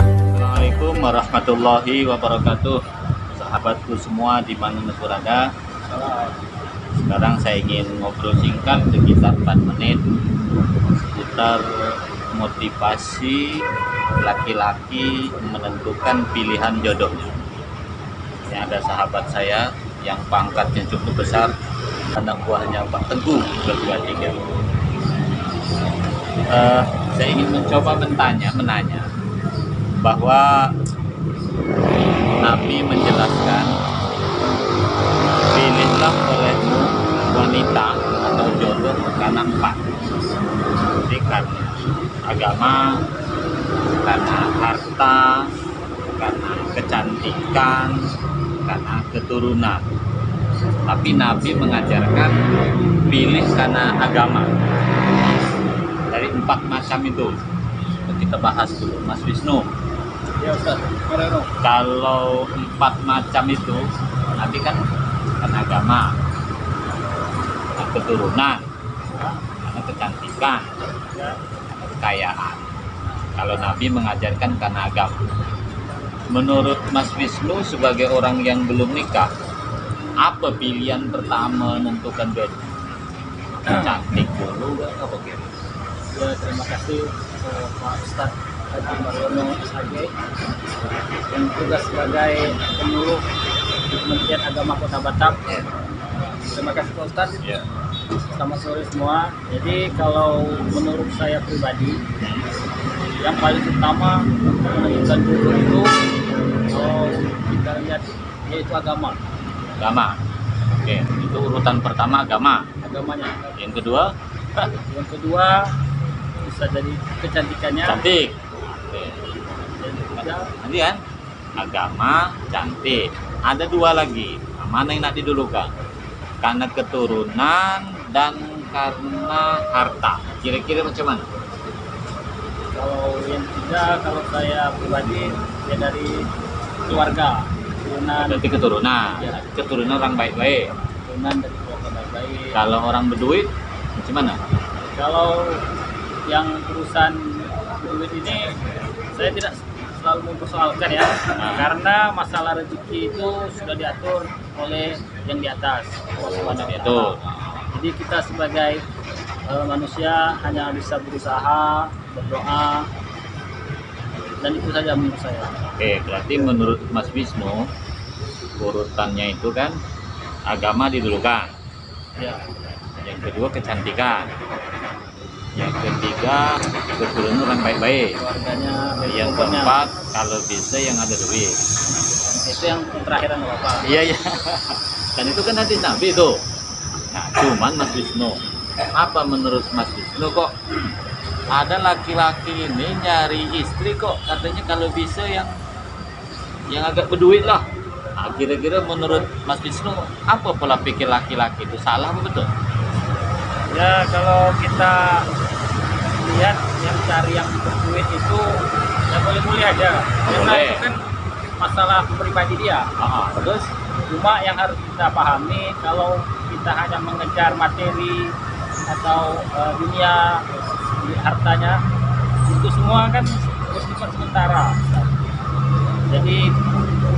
Assalamualaikum warahmatullahi wabarakatuh, sahabatku semua di mana berada. Sekarang saya ingin ngobrol singkat sekitar 4 menit seputar motivasi laki-laki menentukan pilihan jodohnya. Ini ada sahabat saya yang pangkatnya cukup besar, anak buahnya Pak Teguh berdua tiga. Saya ingin mencoba menanya bahwa Nabi menjelaskan, pilihlah olehmu wanita atau jodoh karena 4. Jadi karena agama, karena harta, karena kecantikan, karena keturunan. Tapi Nabi mengajarkan pilih karena agama. Dari 4 macam itu kita bahas dulu, Mas Wisnu. Ya Ustaz, Kalau 4 macam itu Nabi kan karena agama, karena keturunan, karena kecantikan, karena kekayaan. Kalau Nabi mengajarkan karena agama. Menurut Mas Wisnu sebagai orang yang belum nikah, apa pilihan pertama menentukan jodoh? Cantik dulu apa gitu? ya terima kasih Pak Ustaz Haji Mariono SHG yang tugas sebagai penyuluh di Kementerian Agama Kota Batam. Terima kasih Pak Ustaz. Ya. Selamat sore semua. Jadi kalau menurut saya pribadi, yang paling utama menentukan jodoh itu kalau kita lihat yaitu agama. Agama. Oke, itu urutan pertama agama. Agamanya. Yang kedua, Yang kedua bisa jadi kecantikannya. cantik. Oke. Dan ketiga, Nanti kan agama, cantik. Ada 2 lagi. Nah, mana yang nak didulukan? Karena keturunan dan karena harta. Kira-kira macam mana? kalau yang ketiga, kalau saya pribadi ya dari keluarga, keturunan, Berarti keturunan. Ya. Keturunan orang baik-baik. keturunan dari keluarga baik-baik. Kalau orang berduit, macam mana? Kalau yang urusan duit ini saya tidak selalu mempersoalkan ya, karena masalah rezeki itu sudah diatur oleh yang di atas. Allah Subhanahu wa Itu. Ta'ala. Jadi kita sebagai manusia hanya bisa berusaha, berdoa, dan itu saja menurut saya. Oke, berarti menurut Mas Wisnu urutannya itu kan agama didulukan. Ya, Yang kedua kecantikan. Yang ketiga keturunan orang baik-baik. keluarganya, Yang pokoknya. keempat kalau bisa yang ada duit. Itu yang terakhir nggak apa-apa. Iya iya. Dan itu kan hadis Nabi itu. Nah, cuman Mas Wisnu, apa menurut Mas Wisnu kok ada laki-laki ini nyari istri kok katanya kalau bisa yang agak berduit lah. Nah, kira-kira menurut Mas Wisnu apa pola pikir laki-laki itu, salah apa betul? Ya kalau kita lihat yang cari yang berduit itu ya boleh-boleh aja. Karena Boleh. itu kan masalah pribadi dia. Terus Cuma yang harus kita pahami kalau kita hanya mengejar materi atau dunia, hartanya, itu semua kan bersifat sementara. Jadi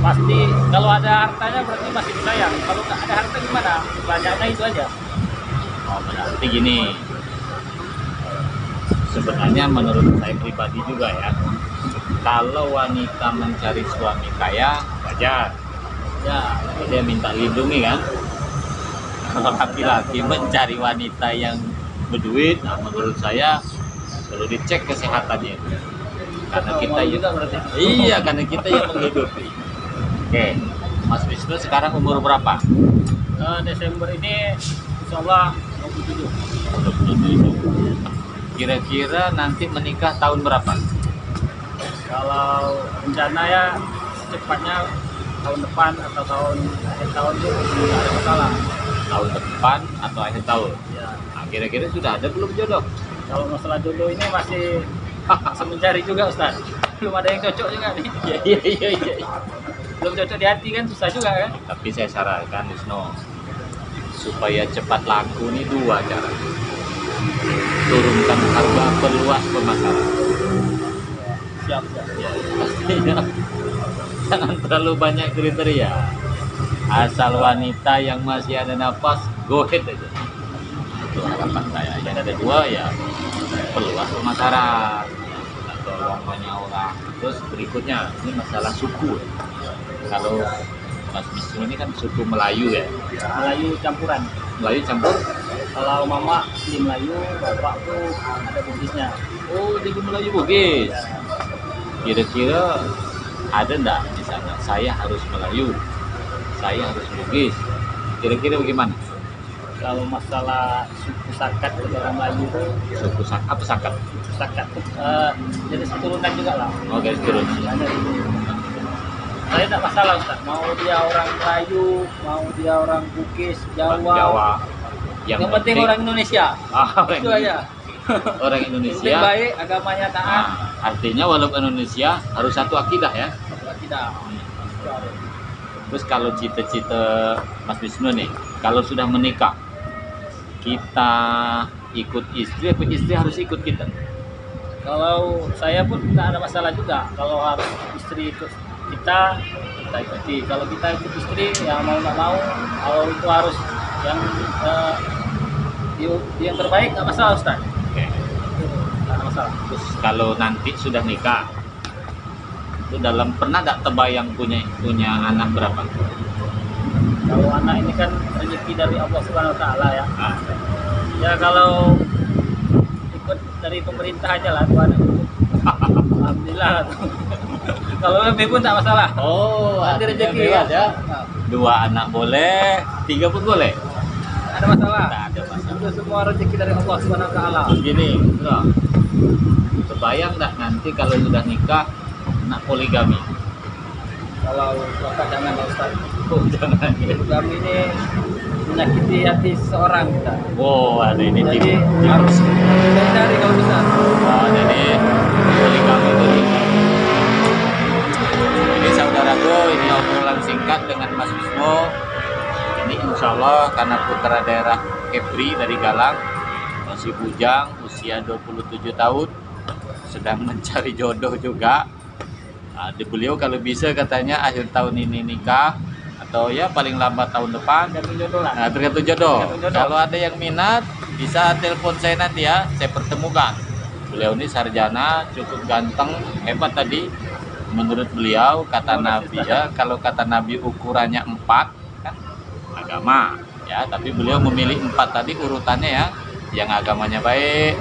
pasti kalau ada hartanya berarti masih disayang. Kalau nggak ada harta gimana? Banyaknya itu aja. berarti gini, sebenarnya menurut saya pribadi juga ya, kalau wanita mencari suami kaya wajar, Ya, dia minta lindungi kan. Kalau laki-laki mencari wanita yang berduit, nah menurut saya perlu dicek kesehatannya, karena kita juga berarti. iya, karena kita yang menghidupi. Oke, Mas Wisnu sekarang umur berapa? Desember ini insya Allah 27. Kira-kira nanti menikah tahun berapa? Kalau rencana ya secepatnya tahun depan atau akhir tahun itu tidak ada masalah. Tahun depan atau akhir tahun? Ya, Nah, kira-kira sudah ada belum jodoh? kalau masalah jodoh ini masih mencari juga Ustaz. Belum ada yang cocok juga nih. Iya. Belum cocok di hati kan susah juga kan. Tapi saya sarankan Wisnu, supaya cepat laku nih 2 cara. turunkan harga, perluas pemasaran. Siap. Ya, pastinya jangan terlalu banyak kriteria. Asal wanita yang masih ada nafas, go ahead aja. Itu harapan saya. Yang ada dua ya perluas pemasaran atau banyak orang. Terus berikutnya ini masalah suku. Kalau Mas Wisnu ini kan suku Melayu ya. Melayu campuran. Melayu campur. Kalau mama di Melayu, bapak tuh ada Bugisnya. Oh, jadi Melayu Bugis. Kira-kira ada enggak misalnya saya harus Melayu, saya harus Bugis. Kira-kira bagaimana? Kalau masalah suku Sakat dari orang Melayu itu, Suku apa Sakat? Sakat tuh jadi keturunan juga lah. Oh, guys turun. Ada itu. Saya tidak masalah Ustaz, mau dia orang Melayu, mau dia orang Bugis, Jawa. Jawa. Yang penting orang Indonesia. Orang Itu aja. Orang Yang Indonesia. baik, agamanya taat. Artinya walaupun Indonesia harus satu akidah ya. Tidak. Terus kalau cita-cita Mas Wisnu nih, kalau sudah menikah, kita ikut istri, atau istri harus ikut kita? Kalau saya pun tidak ada masalah juga. Kalau harus istri ikut kita ikuti. Kalau kita ikut istri, ya mau nggak mau. Kalau itu harus yang yang terbaik, nggak masalah Ustaz. Oke. Nggak ada masalah. Terus kalau nanti sudah nikah, itu dalam pernah nggak terbayang punya anak berapa? Kalau anak ini kan rezeki dari Allah Subhanahu Wa Taala ya. Ah, Ya kalau ikut dari pemerintah aja lah tuh anak. Alhamdulillah. Kalau lebih pun tak masalah. oh, Nanti artinya rezeki bebas ya. Nah, 2 anak boleh, 3 pun boleh. tak ada masalah. Tak ada masalah. Itu semua rezeki dari Allah Subhanahu Wa Taala. Gini, loh. Terbayang nggak nanti kalau sudah nikah nak poligami? Kalau bapak jangan Pak Ustaz. Oh, jangan. Poligami ini menyakiti hati seorang kita. Oh, ada ini Jadi tipe. harus hindari kalau bisa. Oh, jadi poligami itu. Ini saudaraku, ini obrolan singkat dengan Mas Wisnu. Ini insya Allah karena putra daerah Kepri dari Galang, masih bujang, usia 27 tahun, sedang mencari jodoh juga. Nah, beliau kalau bisa katanya akhir tahun ini nikah, atau ya paling lambat tahun depan. Tergantung jodoh lah. Nah, tergantung jodoh. Tergantung jodoh. Kalau ada yang minat, bisa telepon saya nanti ya, saya pertemukan. Beliau ini sarjana, cukup ganteng, hebat tadi. Menurut beliau, kata Nabi ya, kalau kata Nabi ukurannya 4, kan agama. Ya, tapi beliau memilih 4 tadi urutannya ya, yang agamanya baik,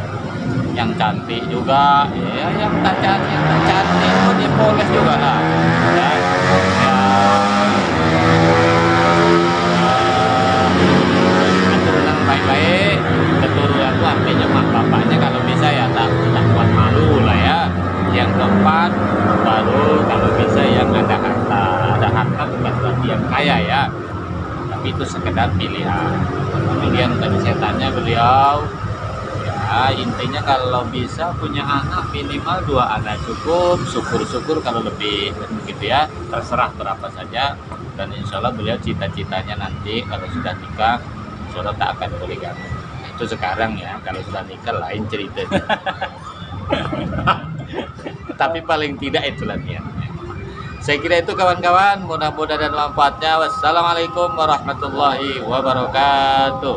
yang cantik juga, ya, yang tak cantik pun dipoles juga lah. Ya, keturunan baik-baik, keturunan itu artinya mak bapaknya kalau bisa ya tak buat malu lah ya. Yang keempat baru kalau bisa yang ada harta bukan berarti yang kaya ya, tapi itu sekedar pilihan. Kemudian tadi saya tanya beliau, ya intinya kalau bisa punya anak minimal 2 anak cukup, syukur-syukur kalau lebih begitu ya, terserah berapa saja. Dan insya Allah beliau cita-citanya nanti kalau sudah nikah, insya Allah tak akan poligami. Itu sekarang ya, kalau sudah nikah lain cerita. Tapi paling tidak itulah niatnya. Saya kira itu kawan-kawan, mudah-mudahan dan manfaatnya. Wassalamualaikum warahmatullahi wabarakatuh.